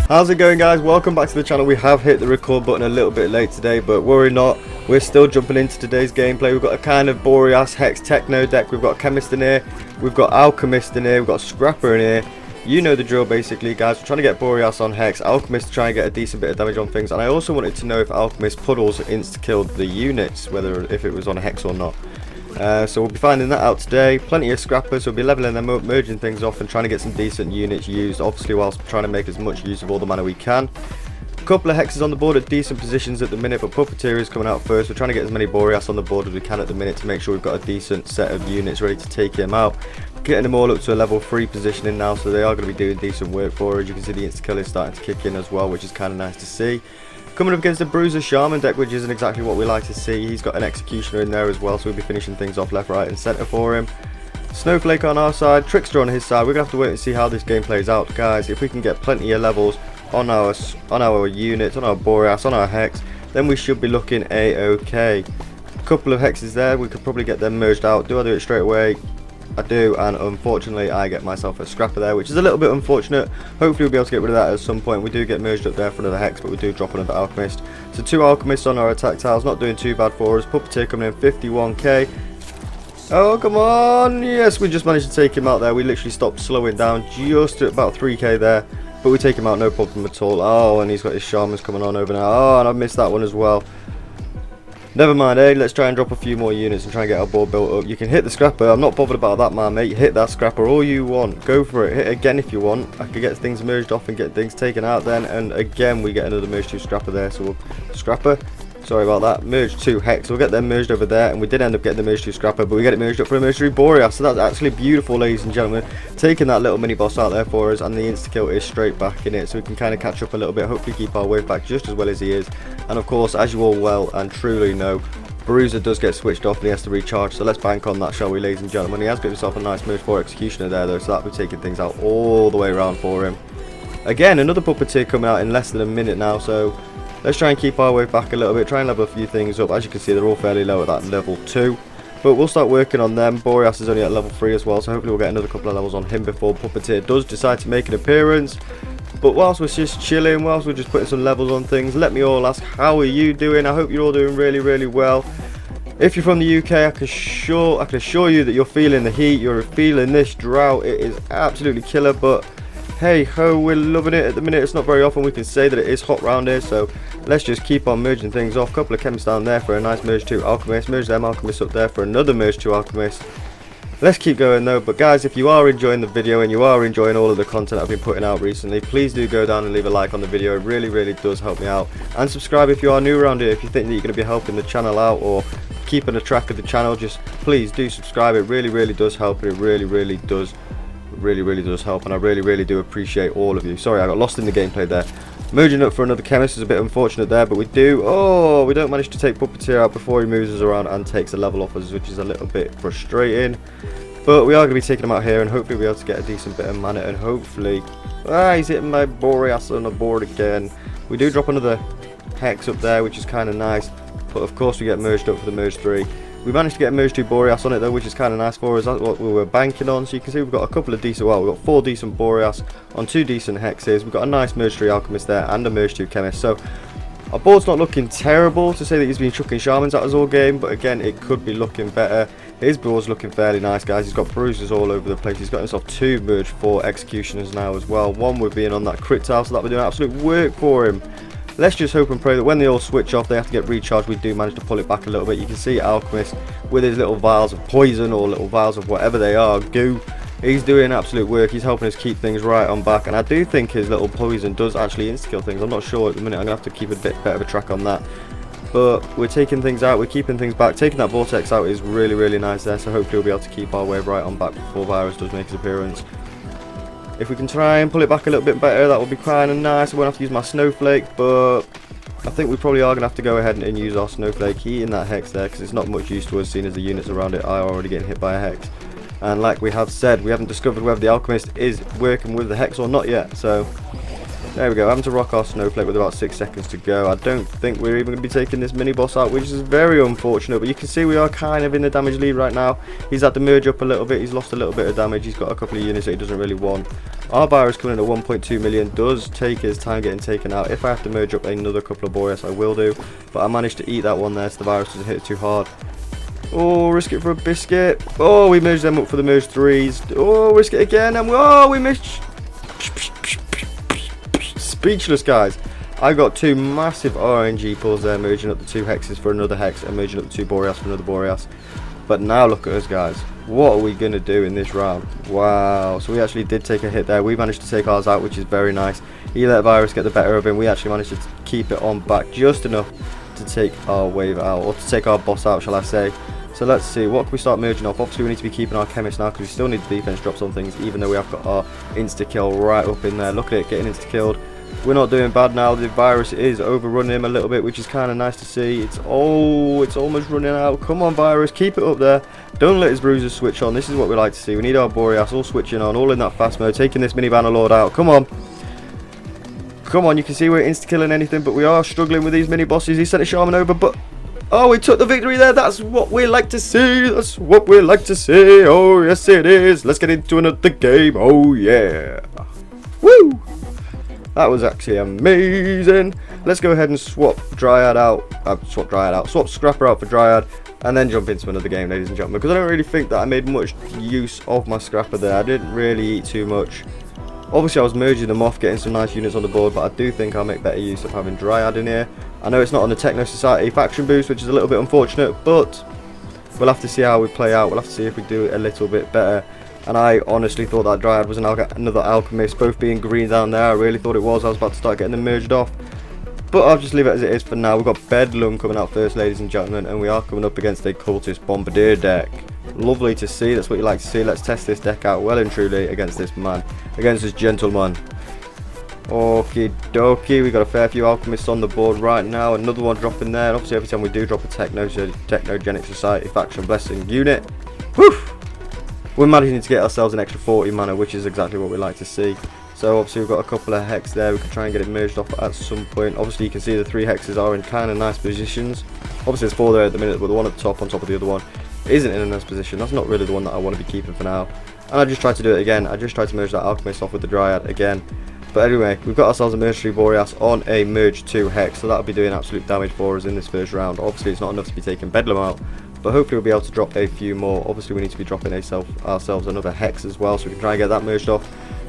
How's it going, guys? Welcome back to the channel. We have hit the record button a little bit late today, but worry not, we're still jumping into today's gameplay. We've got a kind of Boreas Hex Techno deck. We've got Chemist in here, we've got Alchemist in here, we've got Scrapper in here. You know the drill basically, guys. We're trying to get Boreas on Hex, Alchemist to try and get a decent bit of damage on things, and I also wanted to know if Alchemist puddles insta-killed the units, if it was on a Hex or not. So we'll be finding that out today. Plenty of scrappers, so we'll be leveling them up, merging things off and trying to get some decent units used, obviously whilst trying to make as much use of all the mana we can. A couple of hexes on the board at decent positions at the minute, but Puppeteer is coming out first. We're trying to get as many Boreas on the board as we can at the minute to make sure we've got a decent set of units ready to take him out. Getting them all up to a level 3 positioning now, so they are going to be doing decent work for us. You can see the insta-kill is starting to kick in as well, which is kind of nice to see. Coming up against the Bruiser Shaman deck, which isn't exactly what we like to see. He's got an Executioner in there as well, so we'll be finishing things off left, right and centre for him. Snowflake on our side, Trickster on his side. We're going to have to wait and see how this game plays out, guys. If we can get plenty of levels on our units, on our Boreas, on our Hex, then we should be looking a-okay. A couple of hexes there, we could probably get them merged out. Do I do it straight away? I do, and unfortunately I get myself a scrapper there, which is a little bit unfortunate. Hopefully we'll be able to get rid of that at some point. We do get merged up there for another Hex, but we do drop another Alchemist. So 2 Alchemists on our attack tiles, not doing too bad for us. Puppeteer coming in 51k. Oh, come on! Yes, we just managed to take him out there. We literally stopped slowing down just at about 3k there, but we take him out no problem at all. Oh, and he's got his Shamans coming on over now. Oh, and I've missed that one as well. Never mind, let's try and drop a few more units and try and get our board built up. You can hit the scrapper, I'm not bothered about that, man, mate. Hit that scrapper all you want, go for it, hit again if you want. I could get things merged off and get things taken out then, and again we get another merge 2 scrapper there, so we'll scrapper. Sorry about that, merge 2 Hex, we'll get them merged over there, and we did end up getting the merge 2 scrapper, but we get it merged up for a merge 3 Boreas, so that's actually beautiful, ladies and gentlemen. Taking that little mini boss out there for us, and the insta-kill is straight back in it, so we can kind of catch up a little bit, hopefully keep our wave back just as well as he is. And of course, as you all well and truly know, Bruiser does get switched off and he has to recharge, so let's bank on that, shall we, ladies and gentlemen. He has got himself a nice merge 4 Executioner there though, so that'll be taking things out all the way around for him. Again, another Puppeteer coming out in less than a minute now, so let's try and keep our wave back a little bit, try and level a few things up. As you can see, they're all fairly low at that level 2, but we'll start working on them. Boreas is only at level 3 as well, so hopefully we'll get another couple of levels on him before Puppeteer does decide to make an appearance. But whilst we're just chilling, whilst we're just putting some levels on things, let me all ask, how are you doing? I hope you're all doing really, really well. If you're from the UK, I can assure you that you're feeling the heat, you're feeling this drought. It is absolutely killer, but hey ho, we're loving it at the minute. It's not very often we can say that it is hot round here, so let's just keep on merging things off. Couple of chemists down there for a nice merge 2 Alchemist, merge them Alchemists up there for another merge 2 Alchemist. Let's keep going though. But guys, if you are enjoying the video and you are enjoying all of the content I've been putting out recently, please do go down and leave a like on the video. It really, really does help me out. And subscribe if you are new around here. If you think that you're going to be helping the channel out or keeping a track of the channel, just please do subscribe. It really, really does help, and it really, really does help, and I really, really do appreciate all of you. Sorry, I got lost in the gameplay there. Merging up for another Chemist is a bit unfortunate there, but we don't manage to take Puppeteer out before he moves us around and takes a level off us, which is a little bit frustrating. But we are going to be taking him out here, and hopefully we'll be able to get a decent bit of mana, and hopefully... he's hitting my Boreas on the board again. We do drop another Hex up there, which is kind of nice, but of course we get merged up for the merge 3. We managed to get a merge 2 Boreas on it though, which is kind of nice for us. That's what we were banking on. So you can see we've got a couple of decent, well, we've got 4 decent Boreas on 2 decent Hexes. We've got a nice merge 3 Alchemist there and a merge 2 Chemist. So our board's not looking terrible to say that he's been chucking Shamans at us all game, but again, it could be looking better. His board's looking fairly nice, guys. He's got bruises all over the place. He's got himself 2 merge 4 Executioners now as well. One with being on that crit tile, so that'll be doing absolute work for him. Let's just hope and pray that when they all switch off, they have to get recharged. We do manage to pull it back a little bit. You can see Alchemist with his little vials of poison or little vials of whatever they are, goo. He's doing absolute work. He's helping us keep things right on back. And I do think his little poison does actually insta-kill things. I'm not sure at the minute. I'm going to have to keep a bit better of a track on that. But we're taking things out. We're keeping things back. Taking that Vortex out is really, really nice there. So hopefully we'll be able to keep our wave right on back before Virus does make his appearance. If we can try and pull it back a little bit better, that would be kind of nice. I won't have to use my Snowflake, but I think we probably are going to have to go ahead and use our Snowflake. He in that Hex there, because it's not much use to us, seeing as the units around it are already getting hit by a Hex. And like we have said, we haven't discovered whether the Alchemist is working with the Hex or not yet. So There we go, having to rock our snowflake with about 6 seconds to go. I don't think we're even going to be taking this mini boss out, which is very unfortunate, but you can see we are kind of in the damage lead right now. He's had to merge up a little bit, he's lost a little bit of damage, he's got a couple of units that he doesn't really want. Our virus coming in at 1.2 million does take his time getting taken out. If I have to merge up another couple of Boreas, I will do, but I managed to eat that one there so the virus doesn't hit it too hard. Oh, risk it for a biscuit. Oh, we merged them up for the merge 3s. Oh, risk it again, and we missed. Speechless, guys. I got 2 massive RNG pulls there, merging up the 2 hexes for another hex and merging up the 2 Boreas for another Boreas. But now look at us, guys. What are we going to do in this round? Wow. So we actually did take a hit there. We managed to take ours out, which is very nice. He let virus get the better of him. We actually managed to keep it on back just enough to take our wave out, or to take our boss out, shall I say. So let's see, what can we start merging off? Obviously we need to be keeping our chemist now, because we still need the defense drops on things, even though we have got our insta-kill right up in there. Look at it, getting insta-killed. We're not doing bad now. The virus is overrunning him a little bit, which is kind of nice to see. It's almost running out. Come on, virus, keep it up there. Don't let his bruisers switch on. This is what we like to see. We need our Boreas all switching on, all in that fast mode, taking this mini banner lord out. Come on. Come on, you can see we're insta-killing anything, but we are struggling with these mini bosses. He sent a shaman over, but oh, we took the victory there. That's what we like to see. That's what we like to see. Oh, yes, it is. Let's get into another game. Oh, yeah. Woo! That was actually amazing. Let's go ahead and swap Dryad out. Swap Scrapper out for Dryad, and then jump into another game, ladies and gentlemen. Because I don't really think that I made much use of my Scrapper there. I didn't really eat too much. Obviously, I was merging them off, getting some nice units on the board, but I do think I'll make better use of having Dryad in here. I know it's not on the Techno Society faction boost, which is a little bit unfortunate, but we'll have to see how we play out. We'll have to see if we do it a little bit better. And I honestly thought that Dryad was another Alchemist, both being green down there. I really thought it was. I was about to start getting them merged off. But I'll just leave it as it is for now. We've got Bedlam coming out first, ladies and gentlemen, and we are coming up against a Cultist Bombardier deck. Lovely to see. That's what you like to see. Let's test this deck out well and truly against this man, against this gentleman. Okie dokie, we got a fair few Alchemists on the board right now. Another one dropping there. And obviously, every time we do drop a Technogenic Society faction blessing unit, whew, we're managing to get ourselves an extra 40 mana, which is exactly what we like to see. So obviously we've got a couple of hex there. We can try and get it merged off at some point. Obviously you can see the 3 hexes are in kind of nice positions. Obviously there's 4 there at the minute, but the one at the top on top of the other one isn't in a nice position. That's not really the one that I want to be keeping for now. And I just tried to do it again. I just tried to merge that Alchemist off with the Dryad again. But anyway, we've got ourselves a Merge 3 Boreas on a Merge 2 Hex, so that'll be doing absolute damage for us in this first round. Obviously it's not enough to be taking Bedlam out, but hopefully we'll be able to drop a few more. Obviously we need to be dropping ourselves another Hex as well, so we can try and get that merged off.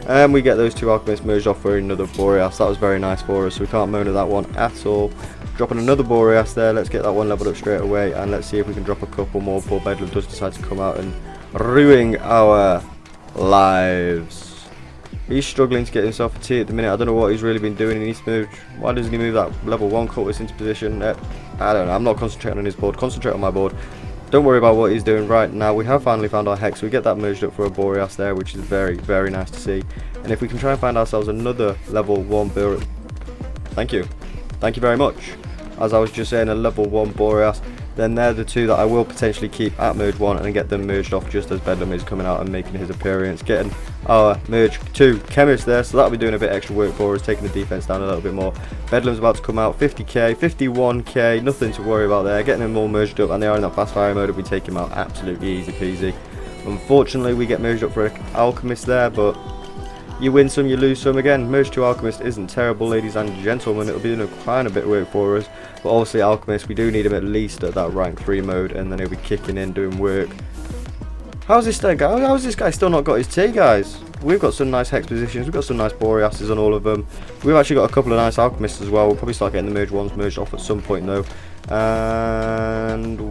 And we get those 2 Alchemists merged off for another Boreas. That was very nice for us, so we can't moan at that one at all. Dropping another Boreas there. Let's get that one leveled up straight away, and let's see if we can drop a couple more before Bedlam does decide to come out and ruin our lives. He's struggling to get himself a T at the minute. I don't know what he's really been doing. He needs to move. Why doesn't he move that level 1 cultist into position? I don't know. I'm not concentrating on his board. Concentrate on my board. Don't worry about what he's doing right now. We have finally found our Hex. We get that merged up for a Boreas there, which is very, very nice to see. And if we can try and find ourselves another level 1 Boreas. Thank you. Thank you very much. As I was just saying, a level 1 Boreas. Then they're the 2 that I will potentially keep at Merge 1 and get them merged off just as Bedlam is coming out and making his appearance. Getting our Merge 2 Chemist there, so that'll be doing a bit extra work for us, taking the defense down a little bit more. Bedlam's about to come out, 50k, 51k, nothing to worry about there. Getting them all merged up, and they are in that fast fire mode if we take him out absolutely easy peasy. Unfortunately, we get merged up for an Alchemist there, but you win some, you lose some. Again, Merge 2 Alchemist isn't terrible, ladies and gentlemen. It'll be doing quite a bit of work for us. But obviously, Alchemist, we do need him at least at that rank 3 mode, and then he'll be kicking in, doing work. How's this guy still not got his T, guys? We've got some nice Hex positions. We've got some nice Boreases on all of them. We've actually got a couple of nice Alchemists as well. We'll probably start getting the Merge 1s merged off at some point, though. And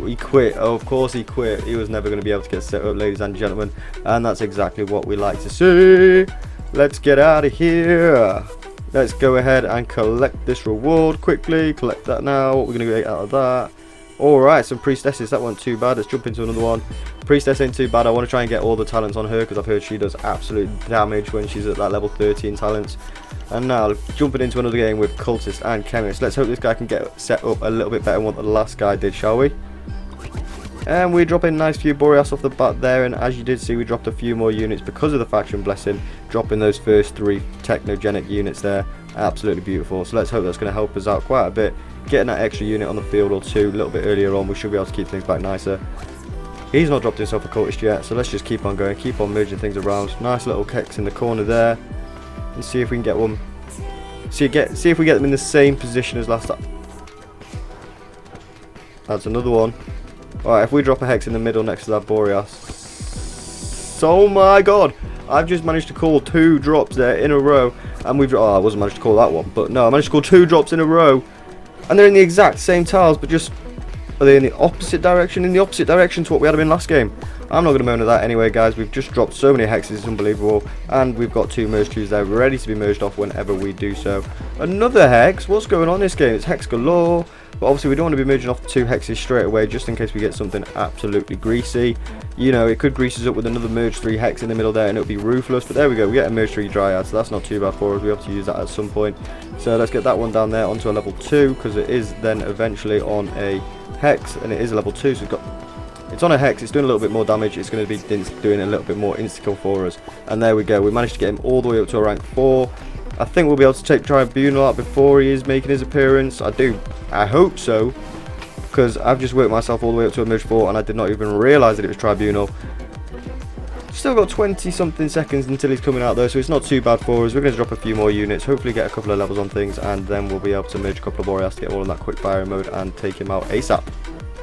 he quit. Oh, of course he quit. He was never going to be able to get set up, ladies and gentlemen. And that's exactly what we like to see. Let's get out of here. Let's go ahead and collect this reward quickly. Collect that now. What we're going to get out of that. Alright, some Priestesses. That wasn't too bad. Let's jump into another one. Priestess ain't too bad. I want to try and get all the talents on her, because I've heard she does absolute damage when she's at that level 13 talents. And now, jumping into another game with Cultist and Chemist. Let's hope this guy can get set up a little bit better than what the last guy did, shall we? And we drop in a nice few Boreas off the bat there, and as you did see, we dropped a few more units because of the faction blessing, dropping those first 3 technogenic units there. Absolutely beautiful. So let's hope that's going to help us out quite a bit, getting that extra unit on the field or 2 a little bit earlier on. We should be able to keep things back nicer. He's not dropped himself a cultist yet, so let's just keep on going, keep on merging things around. Nice little Hex in the corner there, and see if we can get one. See if we get them in the same position as last time. That's another one. Alright, if we drop a Hex in the middle next to that Boreas. Oh my god! I've just managed to call 2 drops there in a row. And we've... Oh, I wasn't managed to call that one. But no, I managed to call 2 drops in a row. And they're in the exact same tiles, but just... Are they in the opposite direction? In the opposite direction to what we had them in last game. I'm not going to moan at that anyway, guys. We've just dropped so many Hexes, it's unbelievable. And we've got 2 merge 2s there, ready to be merged off whenever we do so. Another Hex? What's going on this game? It's Hex galore. But obviously we don't want to be merging off 2 Hexes straight away, just in case we get something absolutely greasy. You know, it could grease us up with another merge 3 Hex in the middle there, and it'll be ruthless. But there we go, we get a merge 3 Dryad, so that's not too bad for us. We'll be able to use that at some point. So let's get that one down there onto a level 2, because it is then eventually on a Hex, and it is a level 2, so it's on a Hex, it's doing a little bit more damage, it's going to be doing a little bit more insta-kill for us. And there we go, we managed to get him all the way up to a rank 4. I think we'll be able to take Tribunal out before he is making his appearance. I hope so, because I've just worked myself all the way up to a merge 4 and I did not even realise that it was Tribunal. Still got 20 something seconds until he's coming out though, so it's not too bad for us. We're going to drop a few more units, hopefully get a couple of levels on things, and then we'll be able to merge a couple of Boreas to get all in that quick firing mode and take him out ASAP.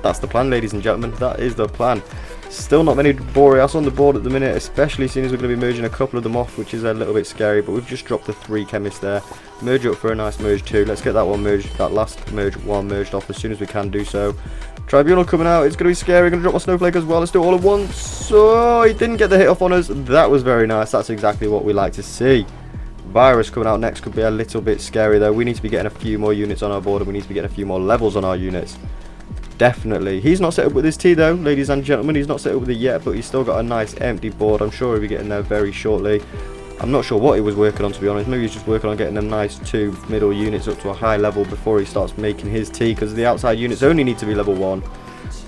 That's the plan, ladies and gentlemen, that is the plan. Still not many Boreas on the board at the minute, especially seeing as we're going to be merging a couple of them off, which is a little bit scary, but we've just dropped the 3 Chemists there. Merge up for a nice merge 2. Let's get that one merged, that last merge 1 merged off as soon as we can do so. Tribunal coming out, it's going to be scary, going to drop my Snowflake as well. Let's do it all at once. Oh, he didn't get the hit off on us. That was very nice, that's exactly what we like to see. Virus coming out next could be a little bit scary though. We need to be getting a few more units on our board, and we need to be getting a few more levels on our units. Definitely. He's not set up with his T though, ladies and gentlemen. He's not set up with it yet, but he's still got a nice empty board. I'm sure he'll be getting there very shortly. I'm not sure what he was working on, to be honest. Maybe he's just working on getting them nice 2 middle units up to a high level before he starts making his T, because the outside units only need to be level 1.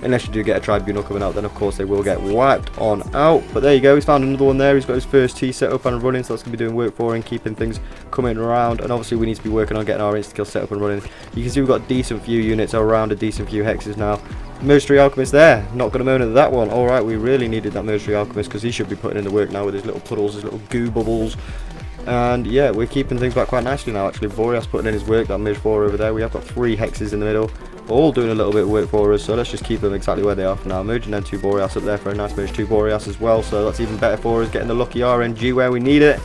Unless you do get a Tribunal coming out, then of course they will get wiped on out. But there you go, he's found another one there. He's got his first T set up and running, so that's going to be doing work for him, keeping things coming around. And obviously we need to be working on getting our insta-kill set up and running. You can see we've got a decent few units around, a decent few Hexes now. Merge 3 Alchemist there, not going to moan at that one. Alright, we really needed that Merge 3 Alchemist, because he should be putting in the work now with his little puddles, his little goo bubbles. And yeah, we're keeping things back quite nicely now actually. Boreas putting in his work, that Merge 4 over there. We have got 3 Hexes in the middle, all doing a little bit of work for us, so let's just keep them exactly where they are for now. Merging then 2 Boreas up there for a nice Merge 2 Boreas as well, so that's even better for us, getting the lucky RNG where we need it.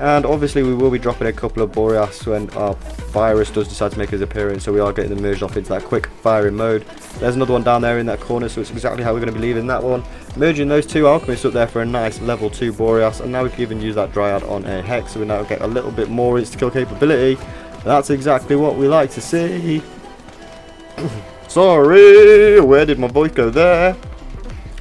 And obviously we will be dropping a couple of Boreas when our Virus does decide to make his appearance, so we are getting them merged off into that quick firing mode. There's another one down there in that corner, so it's exactly how we're going to be leaving that one. Merging those 2 Alchemists up there for a nice level 2 Boreas, and now we can even use that Dryad on a Hex, so we now get a little bit more insta-kill capability. That's exactly what we like to see. Sorry, where did my voice go there?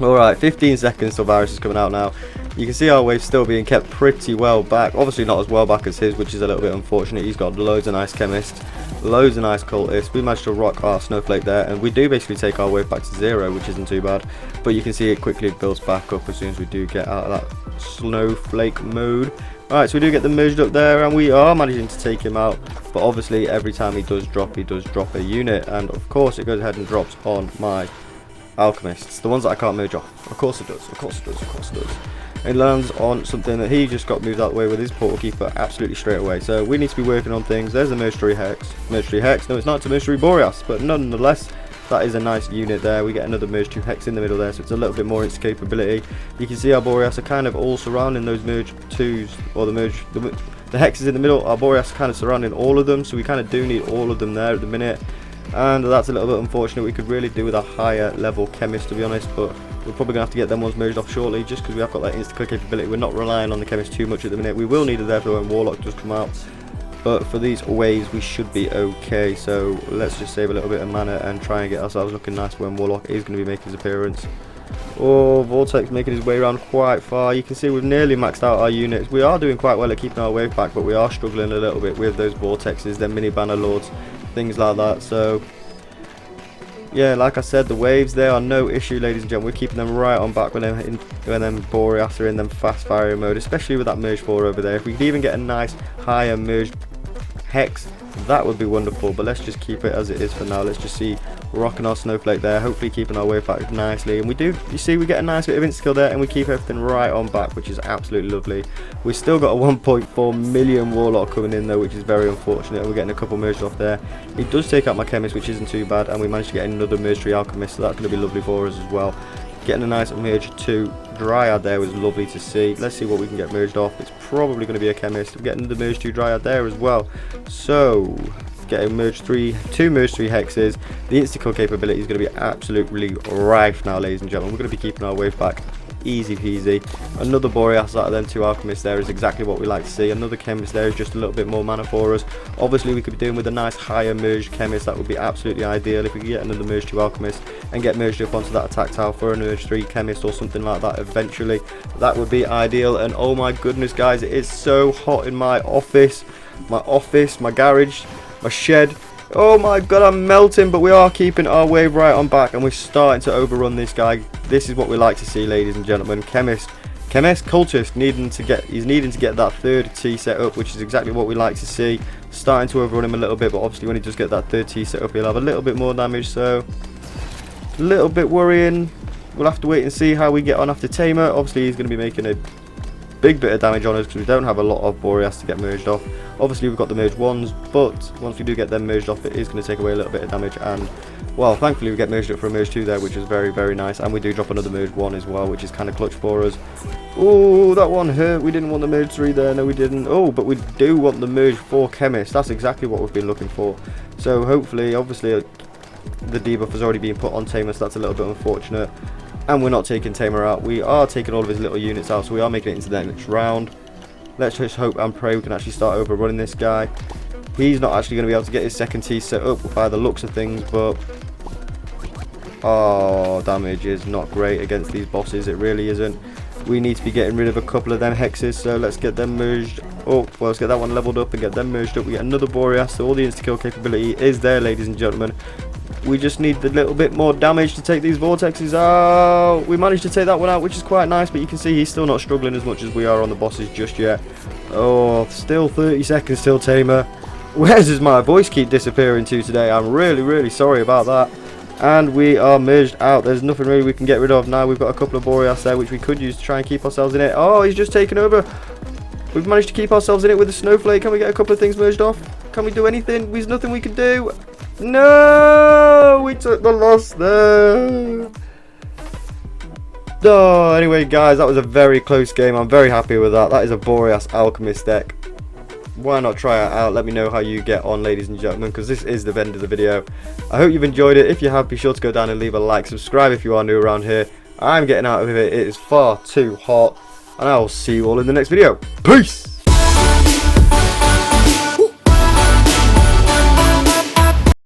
Alright, 15 seconds till Virus is coming out now. You can see our wave still being kept pretty well back. Obviously not as well back as his, which is a little bit unfortunate. He's got loads of nice Chemists, loads of nice Cultists. We managed to rock our Snowflake there, and we do basically take our wave back to 0, which isn't too bad. But you can see it quickly builds back up as soon as we do get out of that Snowflake mode. Alright, so we do get them merged up there, and we are managing to take him out. But obviously every time he does drop a unit, and of course it goes ahead and drops on my Alchemists, the ones that I can't merge off. Of course it does, of course it does, of course it does. It lands on something that he just got moved out of the way with his Portal Keeper absolutely straight away. So we need to be working on things. There's a Merge 3 Hex. Merge 3 Hex. No, it's not, it's a Merge 3 Boreas, but nonetheless, that is a nice unit there. We get another Merge 2 Hex in the middle there, so it's a little bit more insta capability. You can see our Boreas are kind of all surrounding those Merge 2s, or the Hexes in the middle. Our Boreas are kind of surrounding all of them, so we kind of do need all of them there at the minute. And that's a little bit unfortunate. We could really do with a higher level Chemist, to be honest, but we're probably going to have to get them ones merged off shortly, just because we have got that insta-kill capability. We're not relying on the Chemist too much at the minute. We will need it there for when Warlock does come out, but for these waves we should be okay. So let's just save a little bit of mana and try and get ourselves looking nice when Warlock is going to be making his appearance. Oh, Vortex making his way around quite far. You can see we've nearly maxed out our units. We are doing quite well at keeping our wave back, but we are struggling a little bit with those Vortexes, them mini banner lords, things like that. So yeah, like I said, the waves there are no issue, ladies and gentlemen. We're keeping them right on back when them Boreas are in them fast firing mode, especially with that merge 4 over there. If we could even get a nice higher merged Hex, that would be wonderful, but let's just keep it as it is for now. Let's just see, rocking our snowflake there, hopefully keeping our wave back nicely, and we do, you see, we get a nice bit of insta-kill there, and we keep everything right on back, which is absolutely lovely. We've still got a 1.4 million warlock coming in though, which is very unfortunate. We're getting a couple merged off there. He does take out my chemist, which isn't too bad, and we managed to get another merge 3 alchemist, so that's going to be lovely for us as well. Getting a nice merge 2 dryad there was lovely to see. Let's see what we can get merged off. It's probably going to be a chemist. We're getting the merge 2 dryad there as well. So getting merge 3, 2 merge 3 hexes. The insta-kill capability is going to be absolutely rife now, ladies and gentlemen. We're going to be keeping our wave back easy peasy. Another Boreas out of them 2 alchemists there is exactly what we like to see. Another chemist there is just a little bit more mana for us. Obviously we could be doing with a nice higher merged chemist. That would be absolutely ideal if we could get another merge 2 alchemist and get merged up onto that attack tile for a merge 3 chemist or something like that eventually. That would be ideal. And oh my goodness guys, it is so hot in my office, my garage, my shed. Oh my god, I'm melting, but we are keeping our wave right on back and we're starting to overrun this guy. This is what we like to see, ladies and gentlemen. Chemist, cultist needing to get that 3rd T set up, which is exactly what we like to see. Starting to overrun him a little bit, but obviously when he does get that 3rd T set up, he'll have a little bit more damage, so a little bit worrying. We'll have to wait and see how we get on after Tamer. Obviously he's going to be making a big bit of damage on us because we don't have a lot of Boreas to get merged off. Obviously we've got the merged ones, but once we do get them merged off, it is going to take away a little bit of damage. And well, thankfully we get merged up for a merge 2 there, which is very, very nice. And we do drop another merged 1 as well, which is kind of clutch for us. Oh, that one hurt. We didn't want the merge 3 there. No, we didn't. Oh, but we do want the merge 4 chemist. That's exactly what we've been looking for. So hopefully, obviously the debuff has already been put on Tamer, so that's a little bit unfortunate. And we're not taking Tamer out. We are taking all of his little units out, so we are making it into the next round. Let's just hope and pray we can actually start overrunning this guy. He's not actually going to be able to get his 2nd T set up by the looks of things, but oh, damage is not great against these bosses. It really isn't. We need to be getting rid of a couple of them hexes, so let's get them merged. Oh, well, let's get that one leveled up and get them merged up. We get another Boreas, so all the insta-kill capability is there, ladies and gentlemen. We just need a little bit more damage to take these vortexes out. We managed to take that one out, which is quite nice, but you can see he's still not struggling as much as we are on the bosses just yet. Oh, still 30 seconds till Tamer. Where does my voice keep disappearing to today? I'm really, really sorry about that. And we are merged out. There's nothing really we can get rid of now. We've got a couple of Boreas there, which we could use to try and keep ourselves in it. Oh, he's just taken over. We've managed to keep ourselves in it with a snowflake. Can we get a couple of things merged off? Can we do anything? There's nothing we can do. No, we took the loss there. Oh, anyway, guys, that was a very close game. I'm very happy with that. That is a Boreas Alchemist deck. Why not try it out? Let me know how you get on, ladies and gentlemen, because this is the end of the video. I hope you've enjoyed it. If you have, be sure to go down and leave a like. Subscribe if you are new around here. I'm getting out of it. It is far too hot. And I will see you all in the next video. Peace!